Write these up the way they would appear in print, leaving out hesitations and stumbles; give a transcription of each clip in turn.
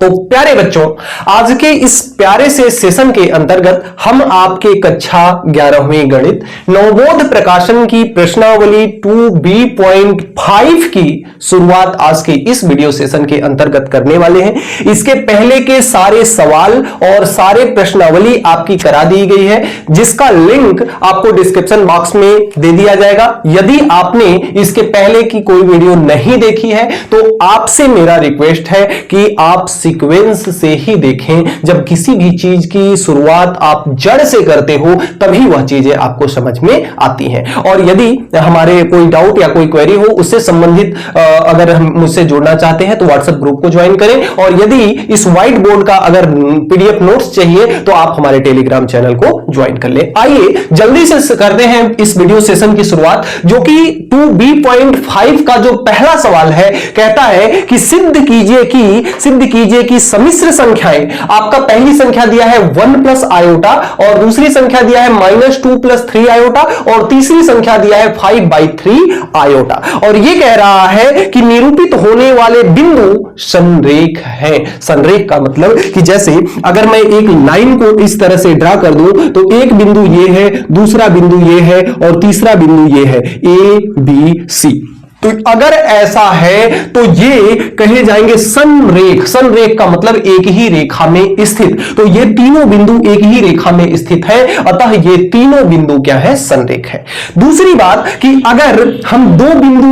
तो प्यारे बच्चों, आज के इस प्यारे से सेशन के अंतर्गत हम आपके कक्षा 11वीं गणित नवबोध प्रकाशन की प्रश्नावली 2B.5 की शुरुआत आज के इस वीडियो सेशन के अंतर्गत करने वाले हैं। इसके पहले के सारे सवाल और सारे प्रश्नावली आपकी करा दी गई है, जिसका लिंक आपको डिस्क्रिप्शन बॉक्स में दे दिया जाएगा। यदि आपने इसके पहले की कोई वीडियो नहीं देखी है तो आपसे मेरा रिक्वेस्ट है कि आप सीक्वेंस से ही देखें। जब किसी भी चीज की शुरुआत आप जड़ से करते हो तभी वह चीजें आपको समझ में आती हैं। और यदि हमारे कोई डाउट या कोई क्वेरी हो उससे संबंधित अगर हम मुझसे जुड़ना चाहते हैं तो व्हाट्सएप ग्रुप को ज्वाइन करें। और यदि इस व्हाइट बोर्ड का अगर पीडीएफ नोट्स चाहिए तो आप हमारे टेलीग्राम चैनल को ज्वाइन कर ले। आइए जल्दी से करते हैं इस वीडियो सेशन की शुरुआत, जो कि 2B.5 का जो पहला सवाल है कहता है कि सिद्ध कीजिए कि सम्मिश्र संख्याएं, आपका पहली संख्या दिया है 1 प्लस आयोटा और दूसरी संख्या दिया है -2 प्लस 3 आयोटा और तीसरी संख्या दिया है 5/3 आयोटा। और यह कह रहा है कि निरूपित होने वाले बिंदु संरेख हैं। संरेख का मतलब कि जैसे अगर मैं एक लाइन को इस तरह से ड्रा कर दूं तो एक बिंदु ये है, दूसरा बिंदु ये है और तीसरा बिंदु ये है, A, B, C। तो अगर ऐसा है तो ये कहे जाएंगे संरेख। संरेख का मतलब एक ही रेखा में स्थित। तो ये तीनों बिंदु एक ही रेखा में स्थित है, अतः ये तीनों बिंदु क्या है, संरेख है। दूसरी बात कि अगर हम दो बिंदुओं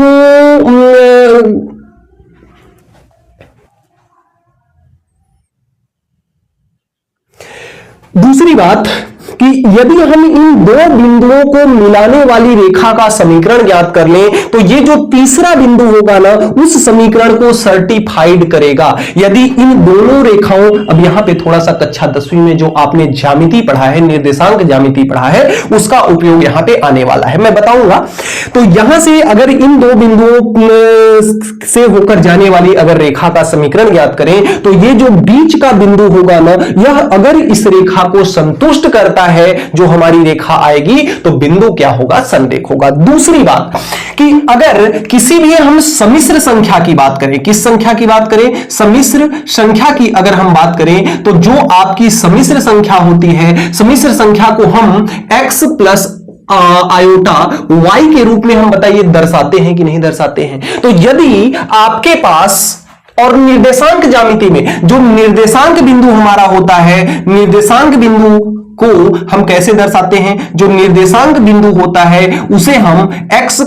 दूसरी बात कि यदि हम इन दो बिंदुओं को मिलाने वाली रेखा का समीकरण ज्ञात कर लें तो ये जो तीसरा बिंदु होगा ना, उस समीकरण को सर्टिफाइड करेगा। यदि इन दोनों रेखाओं, अब यहां पे थोड़ा सा कक्षा 10वीं में जो आपने ज्यामिति पढ़ा है, निर्देशांक ज्यामिति पढ़ा है, उसका उपयोग यहां पे आने वाला है, मैं बताऊंगा। तो यहां से अगर इन दो बिंदुओं से होकर जाने वाली अगर रेखा का समीकरण ज्ञात करें तो ये जो बीच का बिंदु होगा ना, यह अगर इस रेखा को संतुष्ट करता है जो हमारी रेखा आएगी तो बिंदु क्या होगा, संरेख होगा। दूसरी बात कि अगर किसी भी हम सम्मिश्र संख्या की बात करें, किस संख्या की बात करें, सम्मिश्र संख्या की अगर हम बात करें तो जो आपकी सम्मिश्र संख्या होती है, सम्मिश्र संख्या को हम x प्लस आयोटा y के रूप में हम बताइए दर्शाते हैं कि नहीं दर्शाते हैं। तो यदि आपके पास और निर्देशांक ज्यामिति में जो निर्देशांक बिंदु हमारा होता है, निर्देशांक बिंदु को हम कैसे दर्शाते हैं, जो निर्देशांक बिंदु होता है उसे हम x,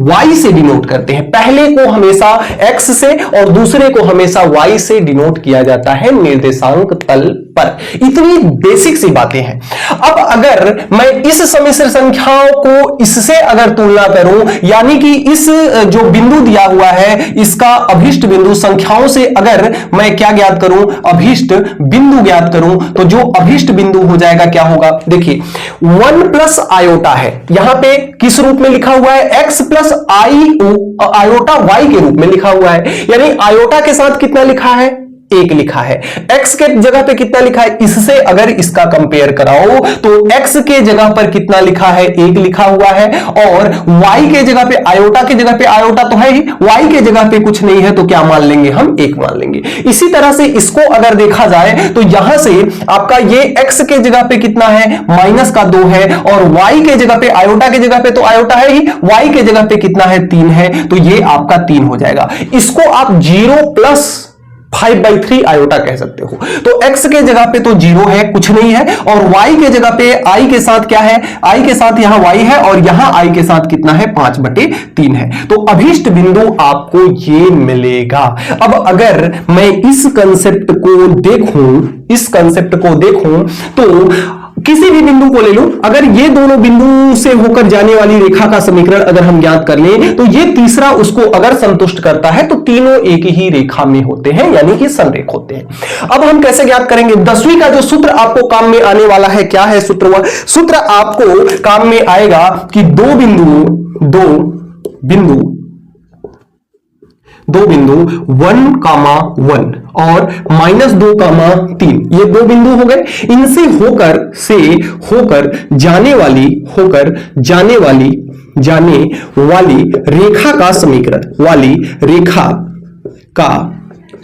y से डिनोट करते हैं। पहले को हमेशा x से और दूसरे को हमेशा y से डिनोट किया जाता है निर्देशांक तल पर। इतनी बेसिक सी बातें हैं। अब अगर मैं इस सम्मिश्र संख्याओं को इससे अगर तुलना करूं, यानी कि इस जो बिंदु दिया हुआ है इसका अभिष्ट बिंदु संख्याओं से अगर मैं क्या ज्ञात करूं, अभिष्ट बिंदु ज्ञात करूं, तो जो अभिष्ट बिंदु हो जाएगा क्या होगा, देखिए 1 प्लस आयोटा है, यहां पे किस रूप में लिखा हुआ है, x प्लस आयोटा y के रूप में लिखा हुआ है। यानी आयोटा के साथ कितना लिखा है, 1 लिखा है। x के जगह पे कितना लिखा है, इससे अगर इसका कंपेयर कराओ तो x के जगह पर कितना लिखा है, 1 लिखा हुआ है। और y के जगह पे, आयोटा के जगह पे आयोटा तो है ही, y के जगह पे कुछ नहीं है तो क्या मान लेंगे, हम 1 मान लेंगे। इसी तरह से इसको अगर देखा जाए तो यहां से आपका ये x के जगह पे कितना है, -2 है, और y के जगह पे, आयोटा के जगह पे तो आयोटा है ही, y के जगह पे कितना है, 3 है, तो ये आपका 3 हो जाएगा। इसको आप 0 प्लस 5/3 आयोटा कह सकते हो। तो x के जगह पे तो 0 है, कुछ नहीं है, और y के जगह पे i के साथ क्या है, i के साथ यहां y है और यहां i के साथ कितना है, 5/3 है। तो अभिष्ट बिंदु आपको ये मिलेगा। अब अगर मैं इस कंसेप्ट को देखूं तो किसी भी बिंदु को ले लो, अगर ये दोनों बिंदु से होकर जाने वाली रेखा का समीकरण अगर हम ज्ञात कर लें तो ये तीसरा उसको अगर संतुष्ट करता है तो तीनों एक ही रेखा में होते हैं, यानी कि संरेख होते हैं। अब हम कैसे ज्ञात करेंगे, 10वीं का जो सूत्र आपको काम में आने वाला है, क्या है सूत्र, वह सूत्र आपको काम में आएगा कि दो बिंदु 1,1 और -2,3, ये दो बिंदु हो गए। इनसे होकर जाने वाली रेखा का समीकरण,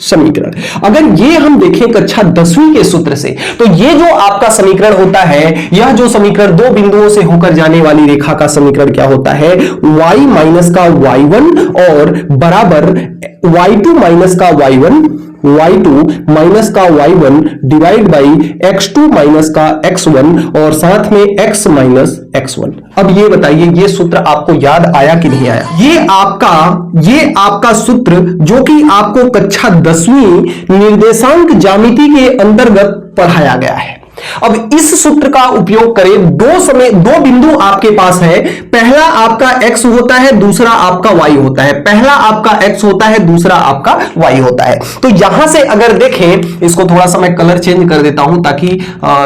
समीकरण। अगर ये हम देखें कक्षा 10वीं के सूत्र से, तो ये जो आपका समीकरण होता है, यह जो समीकरण दो बिंदुओं से होकर जाने वाली रेखा का समीकरण क्या होता है, y माइनस का y1 और बराबर y2 माइनस का y1, y2 माइनस का y1 divide by x2 minus का x1 और साथ में x माइनस x1। अब ये बताइए, ये सूत्र आपको याद आया कि नहीं आया? ये आपका सूत्र जो कि आपको कक्षा 10वीं निर्देशांक ज्यामिति के अंतर्गत पढ़ाया गया है। अब इस सूत्र का उपयोग करें, दो बिंदु आपके पास है, पहला आपका x होता है, दूसरा आपका y होता है। पहला आपका x होता है, दूसरा आपका y होता है। तो यहां से अगर देखें, इसको थोड़ा सा मैं कलर चेंज कर देता हूं ताकि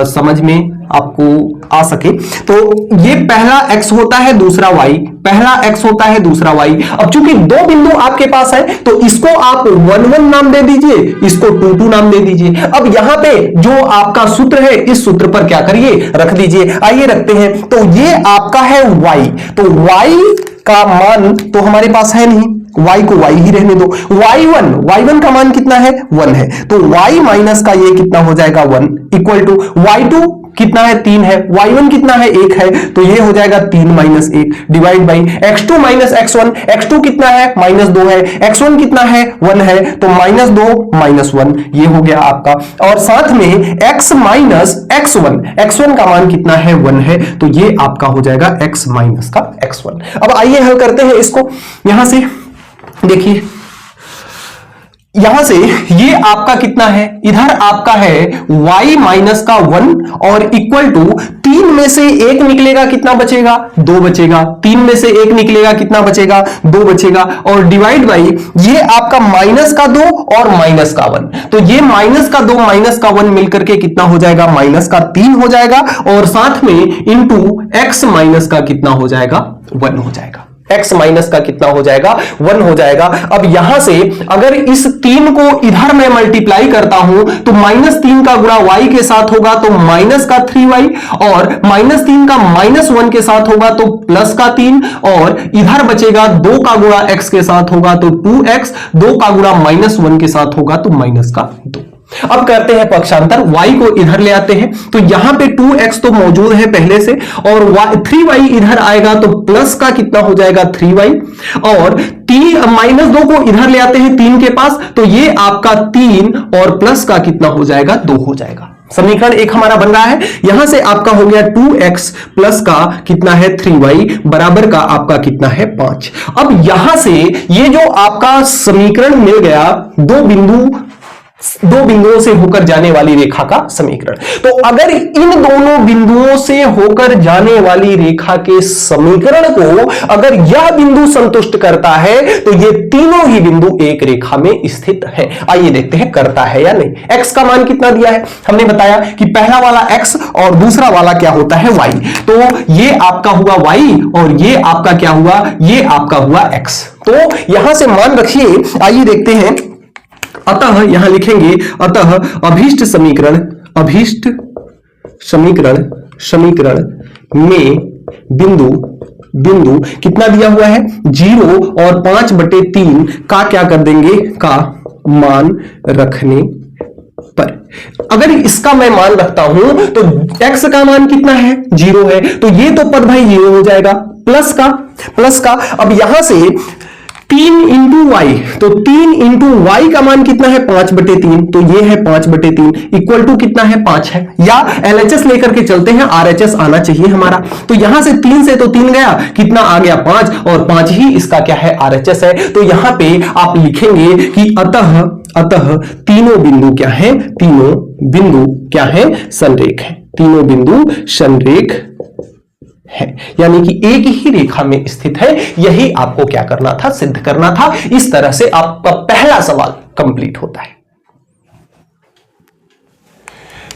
समझ में आपको आ सके। तो ये पहला x होता है, दूसरा y, पहला x होता है, दूसरा y। अब चूंकि दो बिंदु आपके पास है तो इसको आप 1 1 नाम दे दीजिए, इसको 2 2 नाम दे दीजिए। अब यहां पे जो आपका सूत्र है, इस सूत्र पर क्या करिए, रख दीजिए। आइए रखते हैं। तो ये आपका है y, तो y का मान तो हमारे पास है नहीं, y को y ही रहने दो। y1 का मान कितना है, 1 है, तो y माइनस का ये कितना हो जाएगा, 1 इक्वल टू y2 कितना है, 3 है, y1 कितना है, 1 है, तो ये हो जाएगा 3 minus 1 divide by x2 minus x1, x2 कितना है, -2 है, x1 कितना है, 1 है, तो -2 -1 ये हो गया आपका। और साथ में x माइनस x1 का मान कितना है, 1 है, तो ये आपका हो जाएगा x माइनस का x1। अब आइए हल करते हैं इसको। यहां से देखिए, यहां से ये आपका कितना है, इधर आपका है y माइनस का 1 और इक्वल टू 3 में से 1 निकलेगा, कितना बचेगा, 2 बचेगा। 3 में से 1 निकलेगा, कितना बचेगा, 2 बचेगा। और डिवाइड बाई ये आपका माइनस का 2 और माइनस का 1, तो ये माइनस का 2 माइनस का 1 मिलकर के कितना हो जाएगा, माइनस का 3 हो जाएगा। और साथ में इंटू x माइनस का कितना हो जाएगा, 1 हो जाएगा। x माइनस का कितना हो जाएगा, 1 हो जाएगा। अब यहां से अगर इस 3 को इधर मैं मल्टीप्लाई करता हूं तो -3 का गुणा y के साथ होगा तो माइनस का 3y, और -3 का -1 के साथ होगा तो प्लस का 3, और इधर बचेगा 2 का गुणा x के साथ होगा तो 2x, 2 का गुणा -1 के साथ होगा तो माइनस का 2। अब करते हैं पक्षांतर, y को इधर ले आते हैं, तो यहां पे 2x तो मौजूद है पहले से, और 3y इधर आएगा तो प्लस का कितना हो जाएगा, 3y, और -2 को इधर ले आते हैं 3 के पास, तो ये आपका 3 और प्लस का कितना हो जाएगा, 2 हो जाएगा। समीकरण एक हमारा बन रहा है। यहां से आपका हो गया 2x प्लस का कितना है, 3y बराबर का आपका कितना है, 5। अब यहां से ये जो आपका समीकरण मिल गया, दो बिंदुओं से होकर जाने वाली रेखा का समीकरण। तो अगर इन दोनों बिंदुओं से होकर जाने वाली रेखा के समीकरण को अगर यह बिंदु संतुष्ट करता है तो ये तीनों ही बिंदु एक रेखा में स्थित हैं। आइए देखते हैं करता है या नहीं। x का मान कितना दिया है, हमने बताया कि पहला वाला x और दूसरा वाला क्या होता है, y। तो ये आपका हुआ y और ये आपका क्या हुआ, ये आपका हुआ x। तो यहां से मान रखिए। आइए देखते हैं। अतः यहां लिखेंगे, अतः अभीष्ट समीकरण में बिंदु कितना दिया हुआ है, 0 और 5/3 का क्या कर देंगे, का मान रखने पर। अगर इसका मैं मान रखता हूं तो x का मान कितना है, 0 है, तो ये तो पद भाई 0 हो जाएगा। प्लस का अब यहां से 3 इंटू वाई, तो 3 इंटू वाई का मान कितना है, 5/3, तो ये है 5/3 इक्वल टू कितना है, 5 है। या एलएचएस लेकर के चलते हैं, आरएचएस आना चाहिए हमारा। तो यहां से 3 से तो 3 गया, कितना आ गया, 5, और 5 ही इसका क्या है, आरएचएस है। तो यहां पे आप लिखेंगे कि अतः तीनों बिंदु क्या है, तीनों बिंदु क्या है, संरेख है। तीनों बिंदु संरेख है, यानी कि एक ही रेखा में स्थित है। यही आपको क्या करना था, सिद्ध करना था। इस तरह से आपका पहला सवाल कंप्लीट होता है।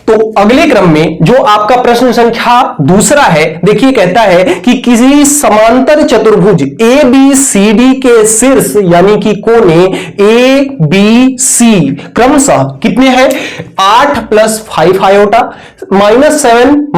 तो अगले क्रम में जो आपका प्रश्न संख्या दूसरा है, देखिए कहता है कि किसी समांतर चतुर्भुज ABCD के शीर्ष यानी कि कोने ABC क्रमशः कितने हैं, 8 + 5 iota, -7 -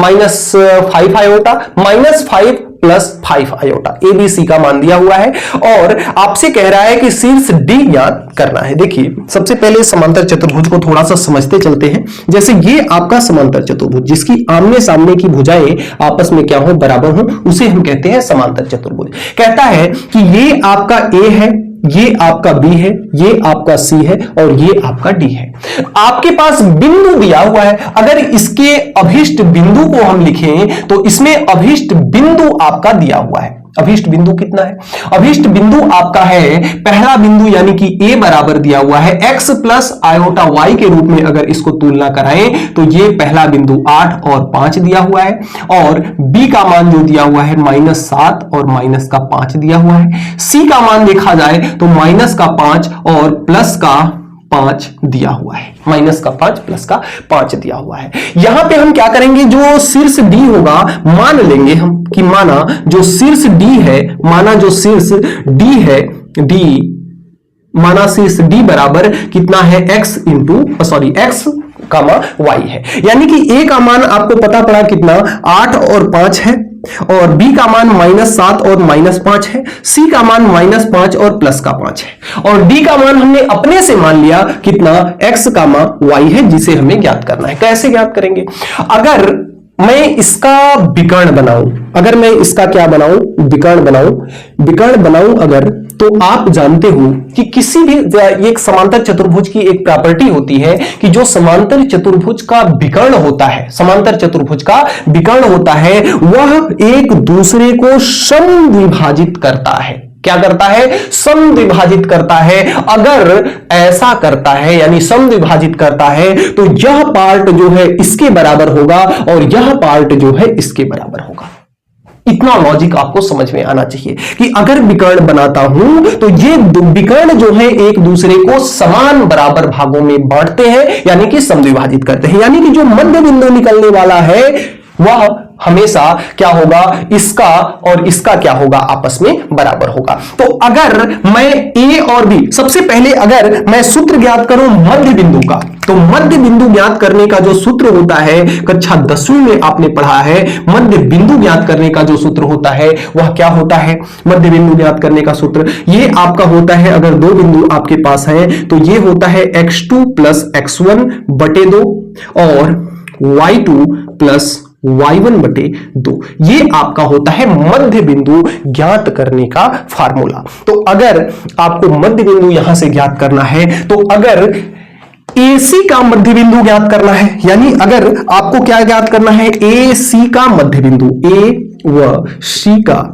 5 iota, -5 plus 5 iota, ABC का मान दिया हुआ है और आपसे कह रहा है कि शीर्ष D ज्ञात करना है। देखिए सबसे पहले समांतर चतुर्भुज को थोड़ा सा समझते चलते हैं। जैसे ये आपका समांतर चतुर्भुज जिसकी आमने सामने की भुजाएं आपस में क्या हो, बराबर हो, उसे हम कहते हैं समांतर चतुर्भुज। कहता है कि ये आपका A है, ये आपका B है, ये आपका C है और ये आपका D है। आपके पास बिंदु दिया हुआ है, अगर इसके अभिष्ट बिंदु को हम लिखें तो इसमें अभिष्ट बिंदु आपका दिया हुआ है। अभिष्ट बिंदु कितना है? अभिष्ट बिंदु आपका है पहला बिंदु यानी कि A बराबर दिया हुआ है x प्लस आयोटा y के रूप में। अगर इसको तुलना कराएं तो ये पहला बिंदु 8 और 5 दिया हुआ है और B का मान जो दिया हुआ है -7 और माइनस का 5 दिया हुआ है। C का मान देखा जाए तो -5 और प्लस का 5 दिया हुआ है, -5 प्लस का 5 दिया हुआ है। यहां पे हम क्या करेंगे, जो शीर्ष D होगा मान लेंगे हम कि माना जो शीर्ष D है, माना जो शीर्ष D है, D माना शीर्ष D बराबर कितना है, x y है। यानी कि A का मान आपको पता पड़ा कितना, 8 और 5 है और B का मान -7 और -5 है, C का मान -5 और प्लस का 5 है और D का मान हमने अपने से मान लिया कितना, x, y है, जिसे हमें ज्ञात करना है। कैसे ज्ञात करेंगे? अगर मैं इसका विकर्ण बनाऊं, अगर मैं इसका क्या बनाऊं, विकर्ण बनाऊं अगर, तो आप जानते हो कि किसी भी एक समांतर चतुर्भुज की एक प्रॉपर्टी होती है कि जो समांतर चतुर्भुज का विकर्ण होता है, समांतर चतुर्भुज का विकर्ण होता है, वह एक दूसरे को समद्विभाजित करता है। क्या करता है? समद्विभाजित करता है। अगर ऐसा करता है यानी समद्विभाजित करता है तो यह पार्ट जो है इसके बराबर होगा और यह पार्ट जो है इसके बराबर होगा। इतना लॉजिक आपको समझ में आना चाहिए कि अगर विकर्ण बनाता हूं तो ये विकर्ण जो है एक दूसरे को समान बराबर भागों में बांटते हैं यानी कि समद्विभाजित करते हैं। यानी कि जो मध्य बिंदु निकलने वाला है वह हमेशा क्या होगा, इसका और इसका क्या होगा, आपस में बराबर होगा। तो अगर मैं A और B, सबसे पहले अगर मैं सूत्र ज्ञात करूं मध्य बिंदु का, तो मध्य बिंदु ज्ञात करने का जो सूत्र होता है, कक्षा 10वीं में आपने पढ़ा है, मध्य बिंदु ज्ञात करने का जो सूत्र होता है वह क्या होता है? मध्य बिंदु ज्ञात करने का सूत्र ये आपका होता है, अगर दो बिंदु आपके पास हैं तो ये होता है x2 प्लस x1 बटे 2 और y2 प्लस y1 बटे 2। ये आपका होता है मध्य बिंदु ज्ञात करने का फार्मूला। तो अगर आपको मध्य बिंदु यहां से ज्ञात करना है तो अगर AC का मध्य बिंदु ज्ञात करना है, यानी अगर आपको क्या ज्ञात करना है, AC का मध्य बिंदु, A व C का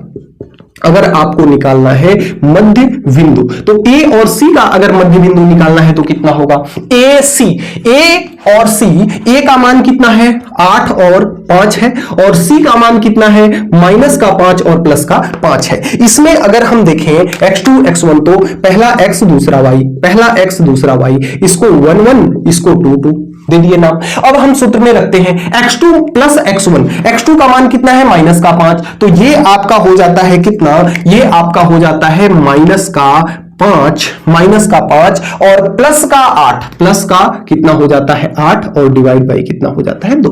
अगर आपको निकालना है मध्य बिंदु, तो A और C का अगर मध्य बिंदु निकालना है तो कितना होगा, AC, A और C, A का मान कितना है 8 और 5 है और C का मान कितना है -5 और प्लस का 5 है। इसमें अगर हम देखें x2 x1 तो पहला x दूसरा y, पहला x दूसरा y, इसको 1 1 इसको 2 2 दे दिए नाम। अब हम सूत्र में रखते हैं x2 प्लस x1, x2 का मान कितना है -5, तो ये आपका हो जाता है कितना, ये आपका हो जाता है -5 और प्लस का 8, प्लस का कितना हो जाता है 8 और डिवाइड बाई कितना हो जाता है 2।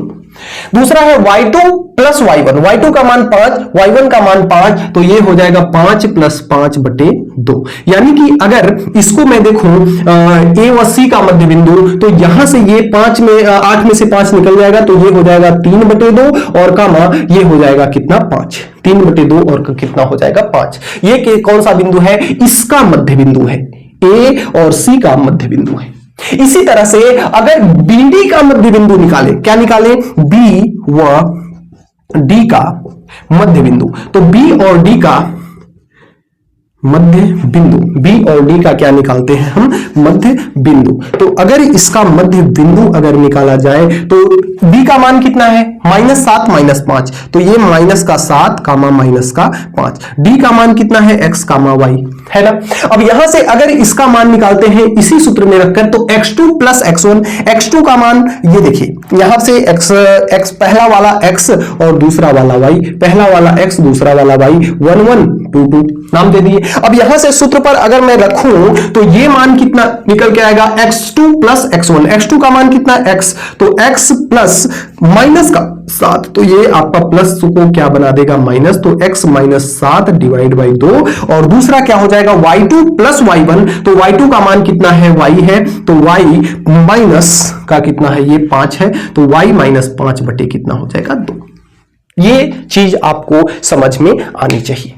दूसरा है y2 प्लस y1, y2 का मान 5, y1 का मान 5, तो ये हो जाएगा 5 प्लस 5 बटे 2। यानी कि अगर इसको मैं देखूं A व C का मध्य बिंदु, तो यहां से ये 8 में से 5 निकल जाएगा तो ये हो जाएगा 3 बटे 2 और कामा ये हो जाएगा कितना 5, 3 बटे 2 और कितना हो जाएगा 5। ये कौन सा बिंदु है, इसका मध्य बिंदु है, A और C का मध्य बिंदु है। इसी तरह से अगर BD का मध्य बिंदु निकालें, क्या निकालें, B व D का मध्य बिंदु, तो B और D का मध्य बिंदु, B और D का क्या निकालते हैं हम, मध्य बिंदु। तो अगर इसका मध्य बिंदु अगर निकाला जाए तो B का मान कितना है -7 -5, तो ये -7 कामा -5, D का मान कितना है x कामा y, है ना। अब यहां से अगर इसका मान निकालते हैं इसी सूत्र में रखकर, तो x2 प्लस x1, x2 का मान ये देखिए यहां से x पहला वाला x और दूसरा वाला y, पहला वाला x दूसरा वाला y, 1 1 2 2 नाम दे दिए। अब यहां से सूत्र पर अगर मैं रखूं तो ये मान कितना निकल के आएगा, x2 प्लस x1, x2 का मान कितना x, तो x प्लस माइनस का 7, तो ये आपका प्लस को क्या बना देगा माइनस, तो x माइनस 7 डिवाइड बाई 2। और दूसरा क्या हो जाएगा y2 प्लस y1, तो y2 का मान कितना है y है, तो y माइनस का कितना है ये 5 है, तो y माइनस 5 बटे कितना हो जाएगा 2। ये चीज आपको समझ में आनी चाहिए।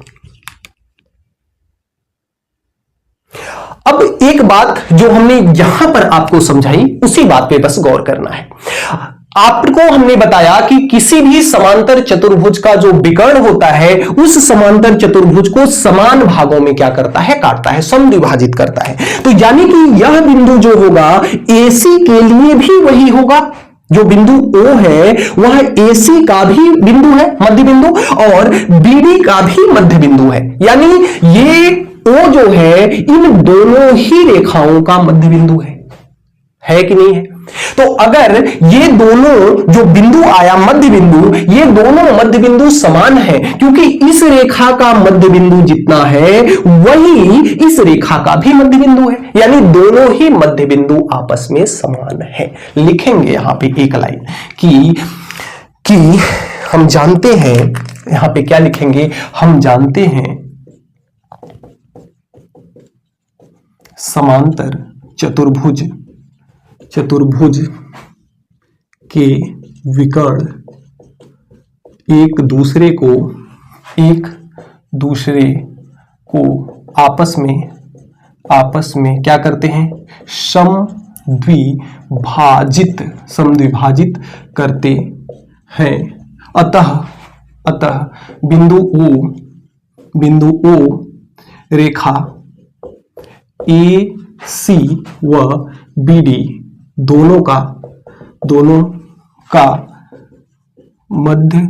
अब एक बात जो हमने यहां पर आपको समझाई उसी बात पे बस गौर करना है। आपको हमने बताया कि किसी भी समांतर चतुर्भुज का जो विकर्ण होता है उस समांतर चतुर्भुज को समान भागों में क्या करता है, काटता है, समद्विभाजित करता है। तो यानी कि यह बिंदु जो होगा AC के लिए भी वही होगा, जो बिंदु O है वह AC का भी बिंदु है, मध्य बिंदु, और BD का भी मध्य बिंदु है। यानी ये O जो है इन दोनों ही रेखाओं का मध्य बिंदु है कि नहीं है। तो अगर ये दोनों जो बिंदु आया मध्य बिंदु, ये दोनों मध्य बिंदु समान है, क्योंकि इस रेखा का मध्य बिंदु जितना है वही इस रेखा का भी मध्य बिंदु है, यानी दोनों ही मध्य बिंदु आपस में समान है। लिखेंगे यहां पे एक लाइन कि हम जानते हैं, यहां पे क्या लिखेंगे, हम जानते हैं समांतर चतुर्भुज के विकर्ण एक दूसरे को आपस में क्या करते हैं, समद्विभाजित करते हैं। अतः बिंदु O रेखा AC व BD दोनों का मध्य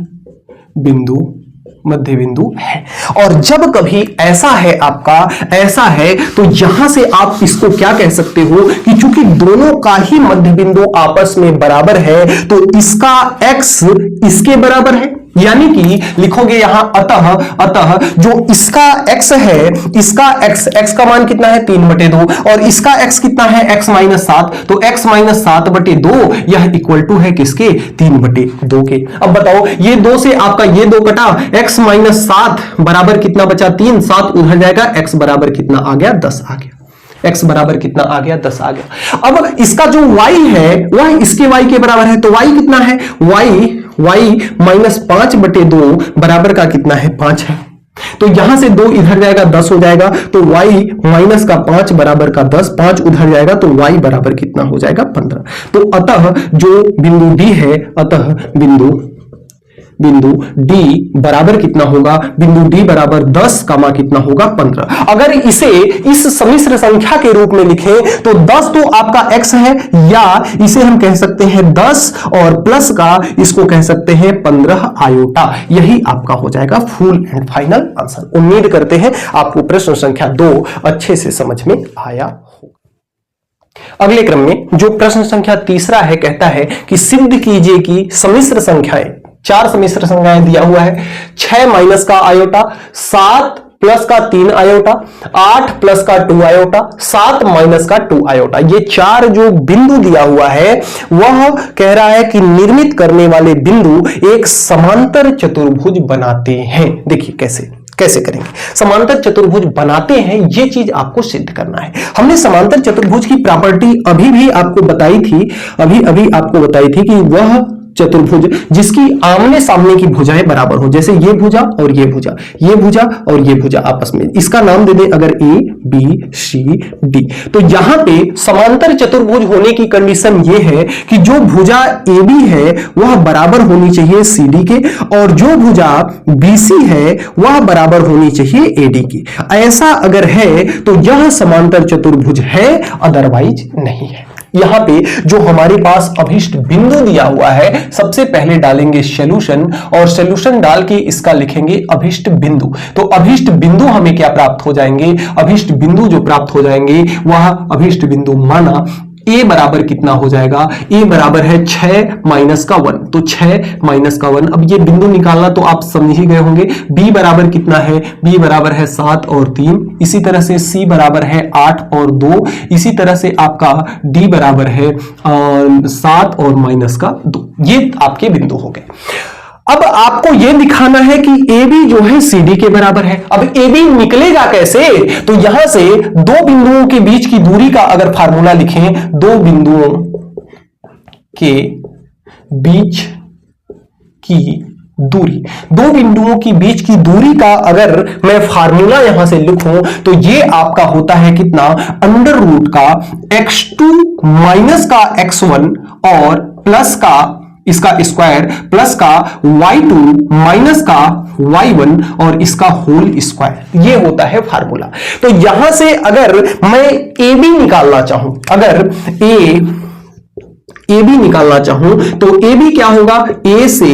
बिंदु है। और जब कभी ऐसा है, आपका ऐसा है, तो यहां से आप इसको क्या कह सकते हो कि चूंकि दोनों का ही मध्य बिंदु आपस में बराबर है तो इसका x इसके बराबर है। यानी कि लिखोगे यहां अतः जो इसका x है, इसका x का मान कितना है 3/2, और इसका x कितना है x माइनस 7, तो x माइनस 7/2 यह इक्वल टू है किसके, 3/2 के। अब बताओ ये 2 से आपका ये 2 कटा, x माइनस 7 बराबर कितना बचा 3, 7 उधर जाएगा, x बराबर कितना आ गया 10 आ गया, x बराबर कितना आ गया 10 आ गया। अब इसका जो y है वह इसके y के बराबर है, तो y कितना है, y माइनस 5/2 बराबर का कितना है 5 है, तो यहां से 2 इधर जाएगा 10 हो जाएगा, तो y माइनस का 5 बराबर का 10, 5 उधर जाएगा तो y बराबर कितना हो जाएगा 15। तो अतः जो बिंदु D है, अतः बिंदु D बराबर कितना होगा, बिंदु D बराबर 10 कामा कितना होगा 15। अगर इसे इस सम्मिश्र संख्या के रूप में लिखें तो 10 तो आपका x है, या इसे हम कह सकते हैं 10 और प्लस का इसको कह सकते हैं 15 आयोटा। यही आपका हो जाएगा फुल एंड फाइनल आंसर। उम्मीद करते हैं आपको प्रश्न संख्या 2 अच्छे से समझ में आया हो। अगले क्रम में जो प्रश्न संख्या 3 है, कहता है कि सिद्ध कीजिए कि सम्मिश्र संख्याएं, 4 सम्मिश्र संख्याएं दिया हुआ है, 6 माइनस का आयोटा, 7 प्लस का 3 आयोटा, 8 प्लस का 2 आयोटा, 7 माइनस का 2 आयोटा, ये 4 जो बिंदु दिया हुआ है वह कह रहा है कि निर्मित करने वाले बिंदु एक समांतर चतुर्भुज बनाते हैं। देखिए कैसे करेंगे, समांतर चतुर्भुज बनाते हैं, ये चीज आपको सिद्ध करना है। हमने समांतर चतुर्भुज की प्रॉपर्टी अभी आपको बताई थी कि वह चतुर्भुज जिसकी आमने सामने की भुजाएं बराबर हो, जैसे ये भुजा और ये भुजा, ये भुजा और ये भुजा आपस में, इसका नाम दे दें अगर A B C D। तो यहां पे समांतर चतुर्भुज होने की कंडीशन ये है कि जो भुजा AB है वह बराबर होनी चाहिए CD के, और जो भुजा BC है वह बराबर होनी चाहिए AD की। ऐसा अगर है तो यह समांतर चतुर्भुज है, अदरवाइज नहीं है। यहां पे जो हमारे पास अभिष्ट बिंदु दिया हुआ है, सबसे पहले डालेंगे सॉल्यूशन, और सॉल्यूशन डाल के इसका लिखेंगे अभिष्ट बिंदु। तो अभिष्ट बिंदु हमें क्या प्राप्त हो जाएंगे, अभिष्ट बिंदु जो प्राप्त हो जाएंगे वह अभिष्ट बिंदु माना ए बराबर कितना हो जाएगा, ए बराबर है 6 माइनस का 1, तो 6 माइनस का 1। अब ये बिंदु निकालना तो आप समझ ही गए होंगे। बी बराबर कितना है, बी बराबर है 7 और 3। इसी तरह से सी बराबर है 8 और 2। इसी तरह से आपका डी बराबर है 7 और माइनस का 2। ये आपके बिंदु हो गए। अब आपको यह दिखाना है कि ए बी जो है सी डी के बराबर है। अब ए बी निकलेगा कैसे, तो यहां से दो बिंदुओं के बीच की दूरी का अगर फार्मूला लिखें, दो बिंदुओं के बीच की दूरी, दो बिंदुओं की बीच की दूरी का अगर मैं फार्मूला यहां से लिखूं तो ये आपका होता है कितना, अंडर रूट का x2 माइनस का x1 और प्लस का इसका स्क्वायर प्लस का y2 माइनस का y1 और इसका होल स्क्वायर। ये होता है फार्मूला। तो यहां से अगर मैं ए बी निकालना चाहूं, अगर ए बी निकालना चाहूं तो ए बी क्या होगा, ए से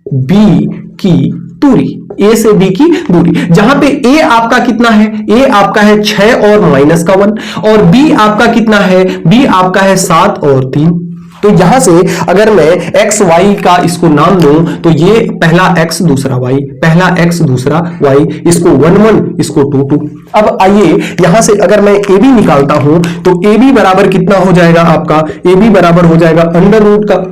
बी की दूरी, ए से बी की दूरी, जहां पे ए आपका कितना है, ए आपका है 6 और माइनस का 1 और बी आपका कितना है, बी आपका है 7 और 3। तो यहां से अगर मैं एक्स वाई का इसको नाम दूं तो ये पहला एक्स दूसरा वाई, पहला एक्स दूसरा वाई, इसको 1 1 इसको 2 2। अब आइए यहां से अगर मैं ए बी निकालता हूं तो ए बी बराबर कितना हो जाएगा आपका, ए बी बराबर हो जाएगा अंडर रूट का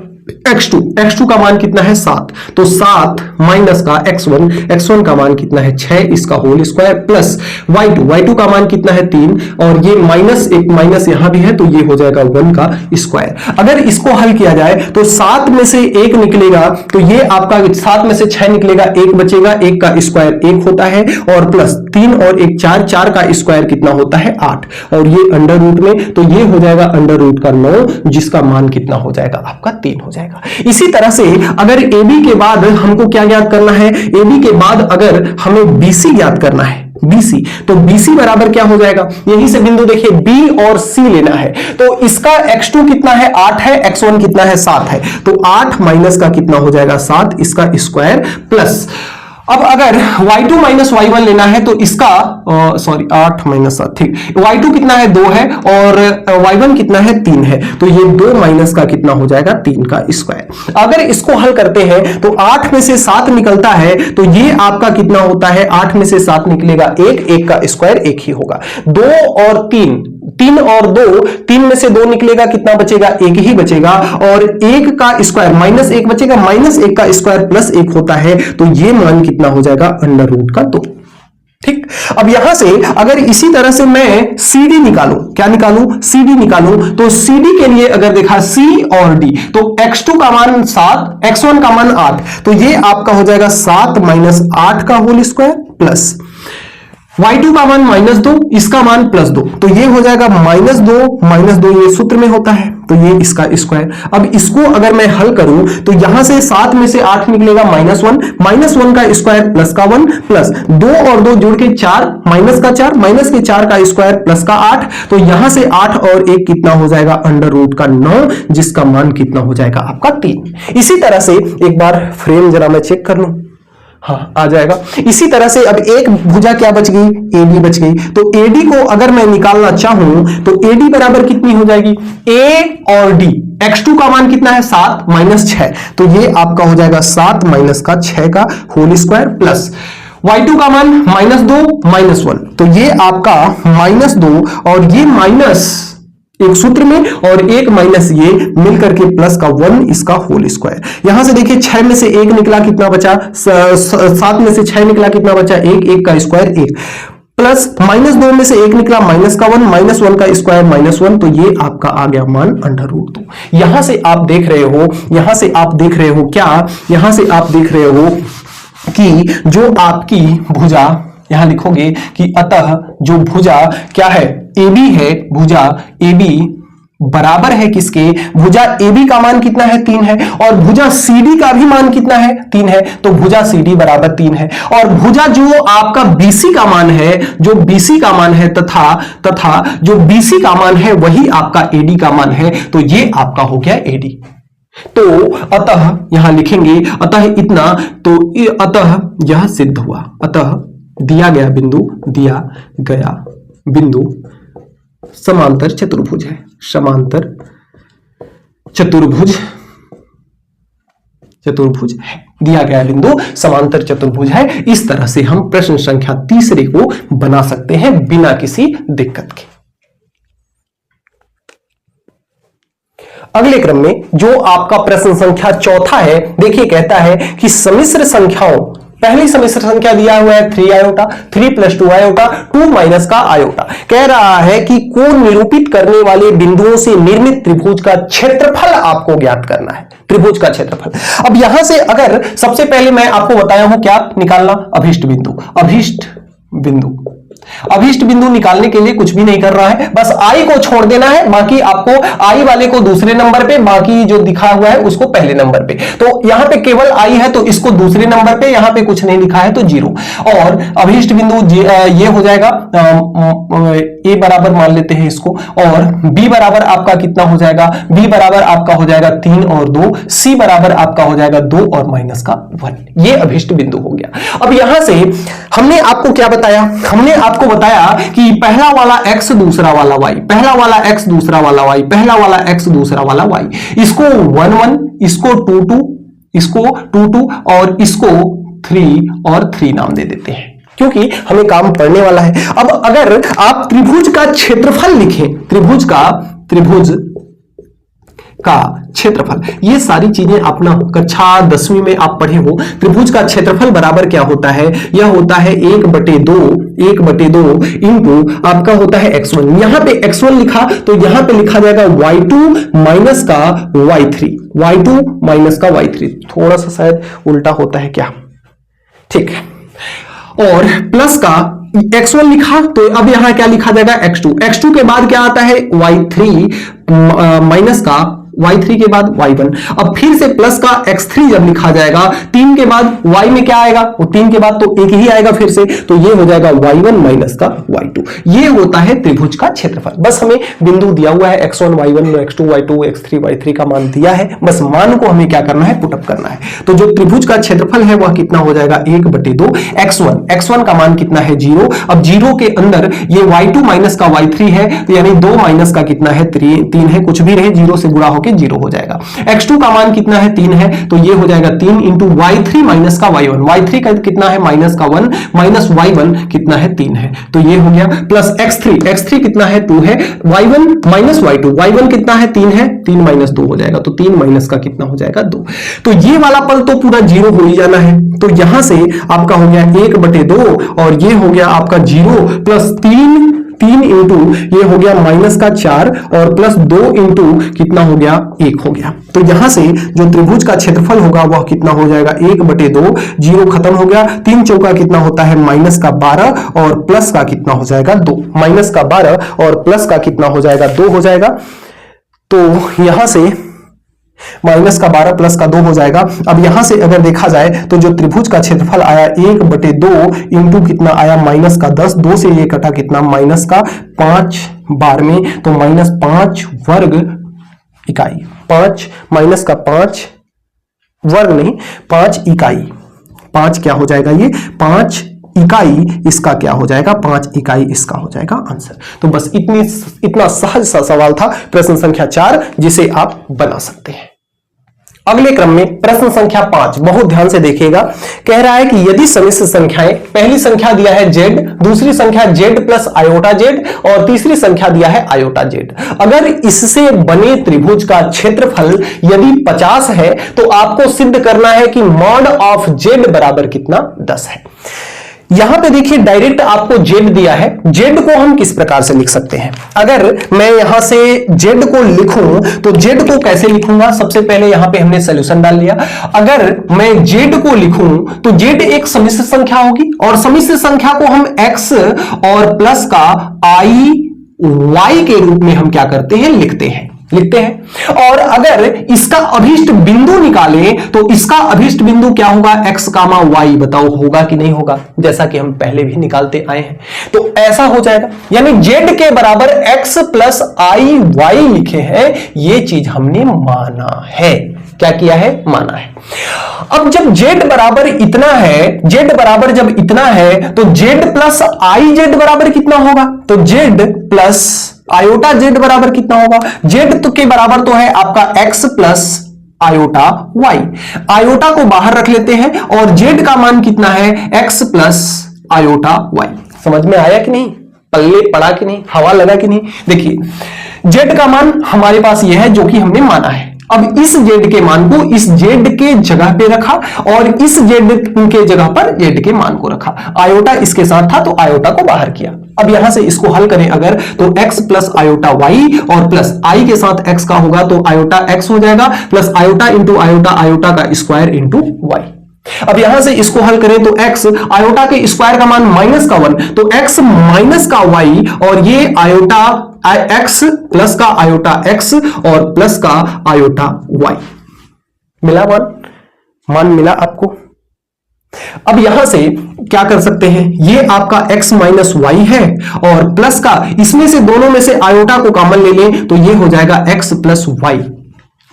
x2, x2 का मान कितना है 7, तो 7 माइनस का x1, x1 का मान कितना है 6 इसका whole square plus y2, y2 का मान कितना है 3 और ये माइनस एक माइनस यहां भी है तो ये हो जाएगा 1 का स्क्वायर। अगर इसको हल किया जाए तो 7 में से 1 निकलेगा तो ये आपका 7 में से 6 निकलेगा, 1 बचेगा, 1 का स्क्वायर 1 होता है और प्लस 3 और 1 4, 4 का स्क्वायर कितना होता है 8 और ये अंडर रूट में तो ये हो जाएगा अंडर रूट का 9 जिसका मान कितना हो जाएगा आपका 3 हो जाएगा। इसी तरह से अगर AB के बाद हमको क्या ज्ञात करना है, AB के बाद अगर हमें BC ज्ञात करना है, BC, तो BC बराबर क्या हो जाएगा, यहीं से बिंदु देखिए B और C लेना है तो इसका x2 कितना है 8 है, x1 कितना है 7 है, तो 8 माइनस का कितना हो जाएगा 7 इसका स्क्वायर प्लस, अब अगर y2 माइनस y1 लेना है तो इसका सॉरी 8 माइनस 7, ठीक, y2 कितना है 2 है और y1 कितना है 3 है तो ये 2 माइनस का कितना हो जाएगा 3 का स्क्वायर। अगर इसको हल करते हैं तो 8 में से 7 निकलता है तो ये आपका कितना होता है, 8 में से 7 निकलेगा 1, 1 का स्क्वायर 1 ही होगा, 2 और 3, 3 और 2, 3 में से 2 निकलेगा कितना बचेगा 1 ही बचेगा और 1 का स्क्वायर माइनस 1 बचेगा, माइनस 1 का स्क्वायर प्लस 1 होता है तो ये मान कितना हो जाएगा अंडर रूट का 2। ठीक, अब यहां से अगर इसी तरह से मैं CD निकालूं, क्या निकालूं, CD निकालूं तो CD के लिए अगर देखा C और D तो x2 का मान 7, x1 का मान 8 तो ये आपका हो जाएगा 7 माइनस 8 का होल स्क्वायर प्लस y2 का मान माइनस 2 इसका मान प्लस 2 तो ये हो जाएगा माइनस 2 ये सूत्र में होता है तो ये इसका स्क्वायर। अब इसको अगर मैं हल करूं तो यहां से 7 में से 8 निकलेगा माइनस 1 का स्क्वायर प्लस का 1 प्लस 2 और 2 जोड़ के 4 माइनस का 4 माइनस के 4 का स्क्वायर प्लस का 8 तो यहां से 8 और 1 कितना हो जाएगा अंडर रूट का 9 जिसका मान कितना हो जाएगा आपका 3। इसी तरह से एक बार फ्रेम जरा मैं चेक कर लूं, हाँ आ जाएगा। इसी तरह से अब एक भुजा क्या बच गई, AD बच गई, तो AD को अगर मैं निकालना चाहूं तो AD बराबर कितनी हो जाएगी, A और D, x2 का मान कितना है 7 माइनस 6 तो ये आपका हो जाएगा 7 माइनस का 6 का होल स्क्वायर प्लस y2 का मान माइनस 2 माइनस 1 तो ये आपका माइनस 2 और ये माइनस एक सूत्र में और एक माइनस ये मिलकर के प्लस का 1 इसका होल स्क्वायर। यहां से देखिए 6 में से 1 निकला कितना बचा, 7 में से 6 निकला कितना बचा 1, 1 का स्क्वायर 1 प्लस माइनस 2 में से 1 निकला माइनस का 1, माइनस 1 का स्क्वायर माइनस 1 तो ये आपका आ गया मान अंडर रूट 2। यहां से आप देख रहे हो, यहां से आप देख रहे हो क्या, यहां से आप देख रहे हो कि जो आपकी भुजा यहां लिखोगे कि अतः जो भुजा क्या है AB है, भुजा AB बराबर है किसके, भुजा AB का मान कितना है 3 है और भुजा CD का भी मान कितना है 3 है तो भुजा CD बराबर 3 है और भुजा जो आपका BC का मान है, जो BC का मान है तथा जो BC का मान है वही आपका AD का मान है तो ये आपका हो गया AD। तो अतः यहां लिखेंगे अतः इतना, तो अतः यह सिद्ध हुआ, अतः दिया गया बिंदु समांतर चतुर्भुज है। समांतर चतुर्भुज है। दिया गया बिंदु समांतर चतुर्भुज है। इस तरह से हम प्रश्न संख्या तीसरे को बना सकते हैं बिना किसी दिक्कत के। अगले क्रम में जो आपका प्रश्न संख्या चौथा है, देखिए कहता है कि सम्मिश्र संख्याओं, पहली सम्मिश्र संख्या दिया हुआ है 3 आयोटा, 3 + 2 आयोटा, 2 माइनस का आयोटा। कह रहा है कि कोण निरूपित करने वाले बिंदुओं से निर्मित त्रिभुज का क्षेत्रफल आपको ज्ञात करना है। त्रिभुज का क्षेत्रफल। अब यहां से अगर सबसे पहले मैं आपको बताया हूं क्या निकालना, अभिष्ट बिंदु। अभिष्ट बिंदु निकालने के लिए कुछ भी नहीं कर रहा है, बस आई को छोड़ देना है, बाकी आपको आई वाले को दूसरे नंबर पे, बाकी जो दिखा हुआ है उसको पहले नंबर पे। तो यहां पे केवल आई है तो इसको दूसरे नंबर पे, यहां पे कुछ नहीं लिखा है तो 0। और अभिष्ट बिंदु ये हो जाएगा ए बराबर मान लेते हैं इसको, और बी बराबर आपका कितना हो जाएगा, बी बराबर आपका हो जाएगा 3 और 2, सी बराबर आपका हो जाएगा 2 और -1। ये अभिष्ट बिंदु हो गया। अब यहां से हमने आपको क्या बताया, हमने आपको बताया कि पहला वाला x दूसरा वाला y, पहला वाला x दूसरा वाला y, पहला वाला x दूसरा वाला y, इसको 1 1, इसको 2 2, इसको 2 2 और इसको 3 और 3 नाम दे देते हैं, क्योंकि हमें काम पड़ने वाला है। अब अगर आप त्रिभुज का क्षेत्रफल लिखें, त्रिभुज का क्षेत्रफल, ये सारी चीजें अपना कक्षा 10वीं में आप पढ़े हो। त्रिभुज का क्षेत्रफल बराबर क्या होता है, यह होता है 1/2 इंटू आपका होता है x1। यहां पे x1 लिखा तो यहां पे लिखा जाएगा y2 माइनस का y3, y2 माइनस का y3। थोड़ा सा शायद उल्टा होता है क्या, ठीक है। और प्लस का x1 लिखा तो अब यहां क्या लिखा जाएगा x2 के बाद क्या आता है y3 माइनस का y3 के बाद y1। अब फिर से प्लस का x3 जब लिखा जाएगा, 3 के बाद y में क्या आएगा, वो 3 के बाद तो एक ही आएगा फिर से, तो ये हो जाएगा y1 माइनस का y2। ये होता है त्रिभुज का क्षेत्रफल। बस हमें बिंदु दिया हुआ है x1 y1 x2 y2 x3 y3 का मान दिया है, बस मान को हमें क्या करना है, पुटअप करना है। तो जो त्रिभुज का क्षेत्रफल है वह कितना हो जाएगा 1/2 x1 का मान कितना है 0। अब 0 के अंदर ये y2 माइनस का y3 है, तो यानी 2 माइनस का कितना है 3 है, कुछ भी रहे 0 से गुणा के 0 हो जाएगा। x2 का मान कितना है 3 है, तो ये हो जाएगा 3 इंटू y3 माइनस का y1, y3 का कितना है -1 माइनस y1 कितना है 3 है, तो ये हो गया प्लस x3 कितना है 2 है, y1 माइनस y2, y1 कितना है 3 है, 3 माइनस 2 हो जाएगा, तो 3 माइनस का कितना हो जाएगा 2। तो ये वाला पल तो पूरा 0 हो ही जाना है, तो यहां से आपका हो गया 1/2 और ये हो गया आपका 0 प्लस 3 इंटू ये हो गया -4 और प्लस 2 इंटू कितना हो गया 1 हो गया। तो यहां से जो त्रिभुज का क्षेत्रफल होगा वह कितना हो जाएगा 1/2, 0 खत्म हो गया, 3 चौका कितना होता है -12 और प्लस का कितना हो जाएगा 2, -12 और प्लस का कितना हो जाएगा 2 हो जाएगा। तो यहां से -12 प्लस का 2 हो जाएगा। अब यहां से अगर देखा जाए तो जो त्रिभुज का क्षेत्रफल आया 1/2 इंटू कितना आया -10, 2 से ये कटा कितना -5 बार में, तो -5 वर्ग इकाई, 5 माइनस का 5 वर्ग नहीं 5 इकाई, 5 क्या हो जाएगा ये 5 इकाई, इसका क्या हो जाएगा 5 इकाई, इसका हो जाएगा आंसर। तो बस इतना सहज सा सवाल था प्रश्न संख्या 4, जिसे आप बना सकते हैं। अगले क्रम में प्रश्न संख्या 5, बहुत ध्यान से देखिएगा। कह रहा है कि यदि समिश्र संख्याएं, पहली संख्या दिया है z, दूसरी संख्या z प्लस आयोटा z और तीसरी संख्या दिया है आयोटा z, अगर इससे बने त्रिभुज का क्षेत्रफल यदि 50 है तो आपको सिद्ध करना है कि मॉड ऑफ z बराबर कितना 10 है। यहां पे देखिए डायरेक्ट आपको z दिया है, z को हम किस प्रकार से लिख सकते हैं। अगर मैं यहां से z को लिखूं तो z को कैसे लिखूंगा, सबसे पहले यहां पे हमने सॉल्यूशन डाल लिया। अगर मैं z को लिखूं तो z एक समिश्र संख्या होगी और समिश्र संख्या को हम x और प्लस का i y के रूप में हम क्या करते हैं, लिखते हैं। और अगर इसका अभिष्ट बिंदु निकालें तो इसका अभिष्ट बिंदु क्या होगा, x, y, बताओ होगा कि नहीं होगा, जैसा कि हम पहले भी निकालते आए हैं। तो ऐसा हो जाएगा, यानी z के बराबर x प्लस i y लिखे हैं, ये चीज हमने माना है। क्या किया है, माना है। अब जब z बराबर इतना है, z बराबर जब इतना है तो z प्लस i z बराबर कितना होगा, तो z प्लस आयोटा जेड बराबर कितना होगा, जेड तो के बराबर तो है आपका X plus iota Y. Iota को बाहर रख लेते हैं और जेड का मान कितना है, एक्स प्लस आयोटा वाई। समझ में आया कि नहीं, पल्ले पड़ा कि नहीं, हवा लगा कि नहीं। देखिए जेड का मान हमारे पास यह है जो कि हमने माना है। अब इस जेड के मान को इस जेड के जगह पे रखा और इस जेड के जगह पर जेड के मान को रखा। आयोटा इसके साथ था तो आयोटा को बाहर किया। अब यहां से इसको हल करें अगर, तो x प्लस आयोटा वाई और प्लस आई के साथ x का होगा तो आयोटा x हो जाएगा, plus iota into iota, iota का स्क्वायर इंटू वाई। अब यहां से इसको हल करें तो x आयोटा के स्क्वायर का मान माइनस का 1, तो x माइनस का y और ये आयोटा x प्लस का आयोटा x और प्लस का आयोटा y। मिला मान मिला आपको। अब यहां से क्या कर सकते हैं, ये आपका x माइनस वाई है और प्लस का, इसमें से दोनों में से आयोटा को कॉमन ले लें तो ये हो जाएगा x प्लस वाई।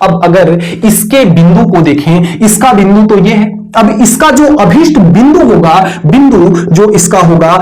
अब अगर इसके बिंदु को देखें, इसका बिंदु तो ये है, अब इसका जो अभीष्ट बिंदु होगा, बिंदु जो इसका होगा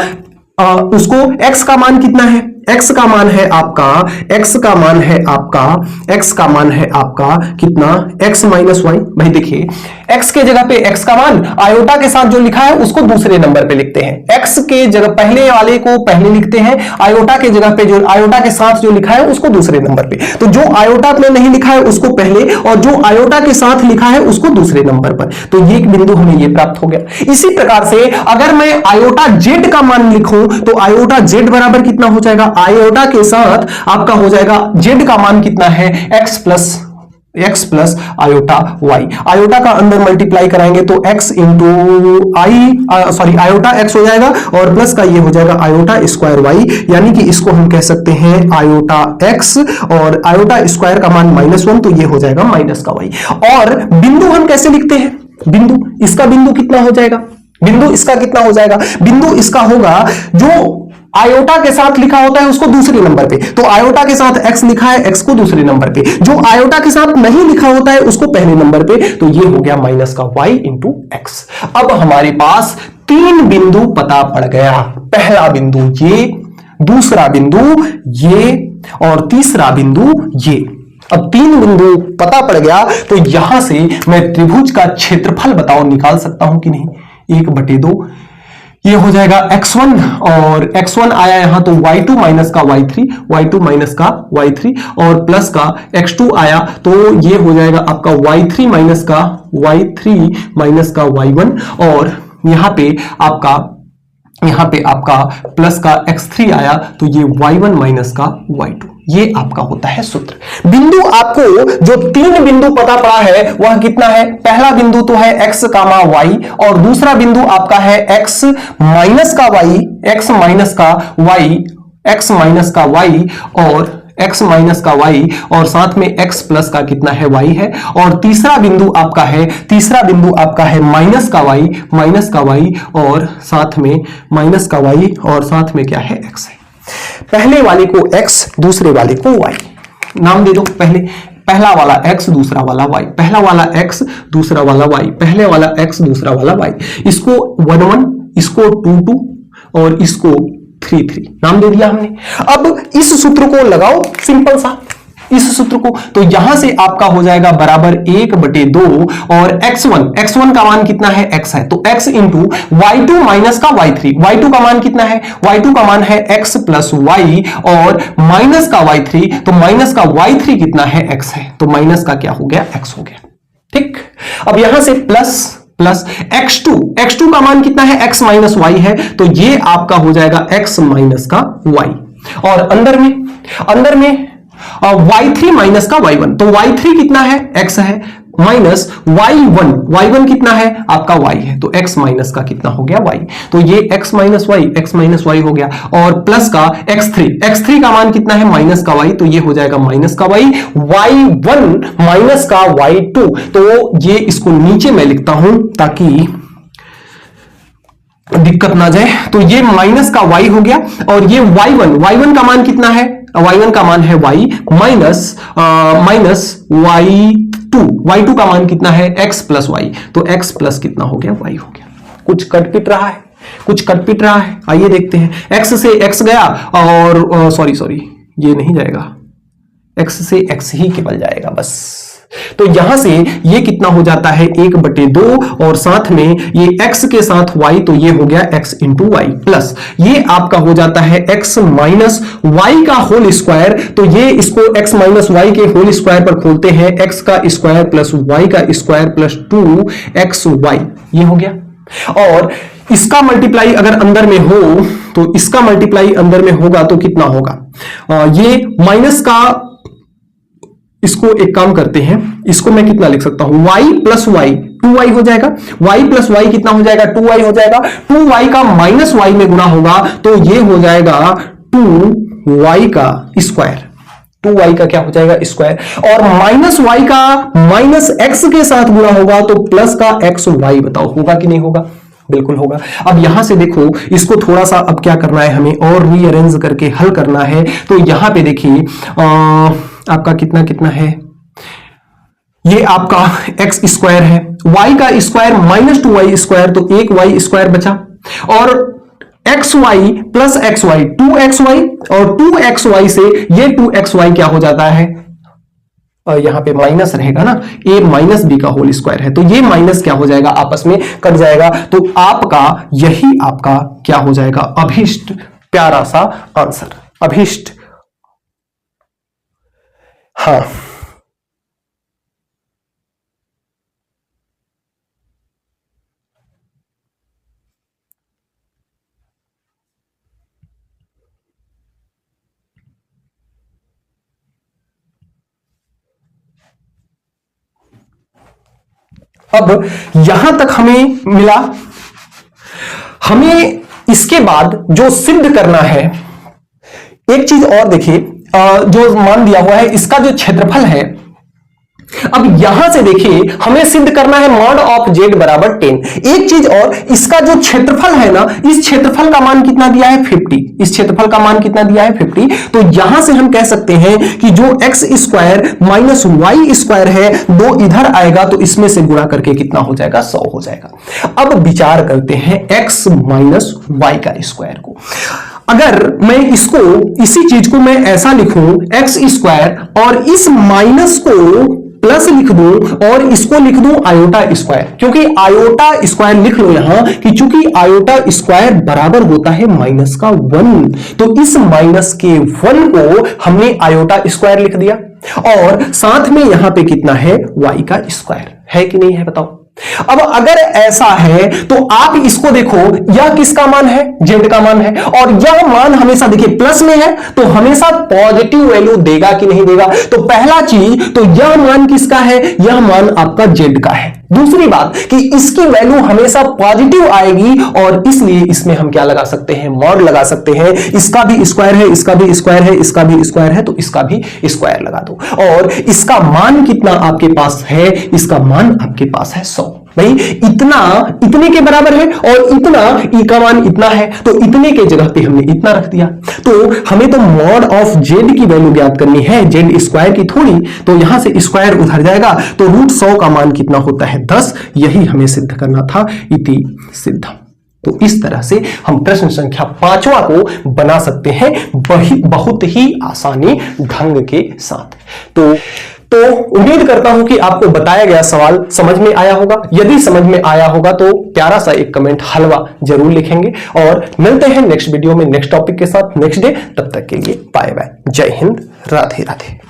उसको x का मान कितना है, x का मान है आपका, x का मान है आपका, x का मान है आपका कितना, x माइनस वाई। भाई देखिए x के जगह पे x का मान आयोटा के साथ जो लिखा है उसको दूसरे नंबर पे लिखते हैं, x के जगह पहले वाले को पहले लिखते हैं, आयोटा के जगह पे जो आयोटा के साथ जो लिखा है उसको दूसरे नंबर पे। तो जो आयोटा में नहीं लिखा है उसको पहले और जो आयोटा के साथ लिखा है उसको दूसरे नंबर पर। तो ये बिंदु हमें ये प्राप्त हो गया। इसी प्रकार से अगर मैं आयोटा जेड का मान लिखूं तो आयोटा जेड बराबर कितना हो जाएगा, आयोटा के साथ आपका हो जाएगा जेड का मान कितना है, x plus iota Y. Iota का अंदर मल्टीप्लाई कराएंगे तो x इंटू आयोटा x हो जाएगा और प्लस का ये हो जाएगा आयोटा स्क्वायर वाई, यानी कि इसको हम कह सकते हैं आयोटा x और आयोटा स्क्वायर का मान -1 तो ये हो जाएगा माइनस का वाई। और बिंदु हम कैसे लिखते हैं, बिंदु इसका बिंदु कितना हो जाएगा, बिंदु इसका कितना हो जाएगा, बिंदु इसका होगा जो आयोटा के साथ लिखा होता है उसको दूसरे नंबर पे, तो आयोटा के साथ x लिखा है, x को दूसरे नंबर पे, जो आयोटा के साथ नहीं लिखा होता है उसको पहले नंबर पे, तो ये हो गया माइनस का y इंटू एक्स। अब हमारे पास 3 बिंदु पता पड़ गया, पहला बिंदु ये, दूसरा बिंदु ये और तीसरा बिंदु ये। अब 3 बिंदु पता पड़ गया तो यहां से मैं त्रिभुज का क्षेत्रफल बताओ निकाल सकता हूं कि नहीं, 1/2 ये हो जाएगा x1 और x1 आया यहां तो y2 माइनस का y3, y2 माइनस का y3 और प्लस का x2 आया तो ये हो जाएगा आपका y3 माइनस का y1 और यहां पे आपका प्लस का x3 आया तो ये y1 माइनस का y2। ये आपका होता है सूत्र। बिंदु आपको जो 3 बिंदु पता पड़ा है वह कितना है, पहला बिंदु तो है x, y और दूसरा बिंदु आपका है x माइनस का y, x माइनस का y और x माइनस का y और साथ में x प्लस का कितना है y है और तीसरा बिंदु आपका है माइनस का y और साथ में माइनस का y और साथ में क्या है x है। पहले वाले को x दूसरे वाले को y नाम दे दो, पहला वाला x दूसरा वाला y, पहला वाला x दूसरा वाला y, पहले वाला x दूसरा वाला y, इसको 1 इसको 2 और इसको 3 नाम दे दिया हमने। अब इस सूत्र को लगाओ, सिंपल सा इस सूत्र को, तो यहां से आपका हो जाएगा बराबर 1/2 और x1 का मान कितना है, x है तो x इंटू y2 माइनस का y3, y2 का मान कितना है, y2 का मान है x प्लस y और माइनस का y3, तो माइनस का y3 कितना है, x है तो माइनस का क्या हो गया, x हो गया। ठीक, अब यहां से प्लस x2 का मान कितना है, x माइनस y है तो ये आपका हो जाएगा x माइनस का y और अंदर में y3 माइनस का y1, तो y3 कितना है, x है माइनस y1 कितना है आपका y है तो x माइनस का कितना हो गया y, तो ये x माइनस y हो गया और प्लस का x3 का मान कितना है माइनस का y, तो ये हो जाएगा माइनस का y1 माइनस का y2, तो ये इसको नीचे मैं लिखता हूं ताकि दिक्कत ना जाए, तो ये माइनस का y हो गया और ये y1 का मान कितना है, y1 का मान है y माइनस y2 का मान कितना है x प्लस y, तो x प्लस कितना हो गया y हो गया। कुछ कटपिट रहा है, आइए देखते हैं। x से x गया और सॉरी ये नहीं जाएगा, x से x ही केवल जाएगा बस। तो यहां से ये कितना हो जाता है 1/2 और साथ में ये x के साथ y, तो ये हो गया x इंटू वाई प्लस ये आपका हो जाता है x माइनस वाई का होल स्क्वायर। तो ये इसको x माइनस वाई के होल स्क्वायर पर खोलते हैं, x का स्क्वायर प्लस y का स्क्वायर प्लस 2xy, ये हो गया। और इसका मल्टीप्लाई अगर अंदर में हो तो इसका मल्टीप्लाई अंदर में होगा तो कितना होगा, ये माइनस का, इसको एक काम करते हैं, इसको मैं कितना लिख सकता हूं, y प्लस वाई 2y हो जाएगा, y प्लस वाई कितना हो जाएगा 2y हो जाएगा, 2y का माइनस y में गुणा होगा तो ये हो जाएगा 2y का स्क्वायर, 2y का क्या हो जाएगा स्क्वायर, और माइनस y का माइनस x के साथ गुणा होगा तो प्लस का xy, बताओ होगा कि नहीं होगा, बिल्कुल होगा। अब यहां से देखो इसको थोड़ा सा अब क्या करना है हमें और रीअरेंज करके हल करना है। तो यहां पे देखिए आपका कितना कितना है, ये आपका x स्क्वायर है, y का स्क्वायर माइनस 2y स्क्वायर, तो 1y स्क्वायर बचा, और xy प्लस xy 2xy, और 2xy से ये 2xy क्या हो जाता है, और यहां पे माइनस रहेगा ना, a माइनस बी का होल स्क्वायर है, तो ये माइनस क्या हो जाएगा आपस में कट जाएगा, तो आपका यही आपका क्या हो जाएगा अभिष्ट प्यारा सा आंसर, अभिष्ट। हाँ अब यहां तक हमें मिला। हमें इसके बाद जो सिद्ध करना है, एक चीज और देखिए, जो मान दिया हुआ है इसका जो क्षेत्रफल है, अब यहां से देखिए हमें सिद्ध करना है मॉड ऑफ z बराबर 10। एक चीज और, इसका जो क्षेत्रफल है ना, इस क्षेत्रफल का मान कितना दिया है 50, इस क्षेत्रफल का मान कितना दिया है 50। तो यहां से हम कह सकते हैं कि जो x square minus Y square है, दो इधर आएगा तो इसमें से गुणा करके कितना हो जाएगा 100 हो जाएगा। अब विचार करते हैं x माइनस वाई का स्क्वायर को। अगर मैं इसको, इसी चीज को मैं ऐसा लिखूं x स्क्वायर और इस माइनस को प्लस लिख दूं और इसको लिख दूं आयोटा स्क्वायर, क्योंकि आयोटा स्क्वायर लिख लो यहां कि चूंकि आयोटा स्क्वायर बराबर होता है माइनस का 1, तो इस माइनस के 1 को हमने आयोटा स्क्वायर लिख दिया, और साथ में यहां पे कितना है y का स्क्वायर है कि नहीं है बताओ। अब अगर ऐसा है तो आप इसको देखो, यह किसका मान है, z का मान है, और यह मान हमेशा देखिए प्लस में है तो हमेशा पॉजिटिव वैल्यू देगा कि नहीं देगा। तो पहला चीज तो यह मान किसका है, यह मान आपका z का है। दूसरी बात कि इसकी वैल्यू हमेशा पॉजिटिव आएगी और इसलिए इसमें हम क्या लगा सकते हैं, मॉड लगा सकते हैं। इसका भी स्क्वायर है, इसका भी स्क्वायर है, इसका भी स्क्वायर है, तो इसका भी स्क्वायर लगा दो। और इसका मान कितना आपके पास है, इसका मान आपके पास है 100। भाई इतना इतने के बराबर है और इतना ई का मान इतना है, तो इतने के जगह पे हमने इतना रख दिया। तो हमें तो मॉड ऑफ जेड की वैल्यू ज्ञात करनी है, जेड स्क्वायर की थोड़ी। तो यहां से स्क्वायर उधर जाएगा तो रूट 100 का मान कितना होता है 10। यही हमें सिद्ध करना था, इति सिद्धम। तो इस तरह से हम प्रश्न संख्या 5वां को बना सकते हैं बहुत ही आसानी ढंग के साथ। तो उम्मीद करता हूं कि आपको बताया गया सवाल समझ में आया होगा। यदि समझ में आया होगा तो प्यारा सा एक कमेंट हलवा जरूर लिखेंगे, और मिलते हैं नेक्स्ट वीडियो में नेक्स्ट टॉपिक के साथ नेक्स्ट डे। तब तक के लिए बाय बाय, जय हिंद, राधे राधे।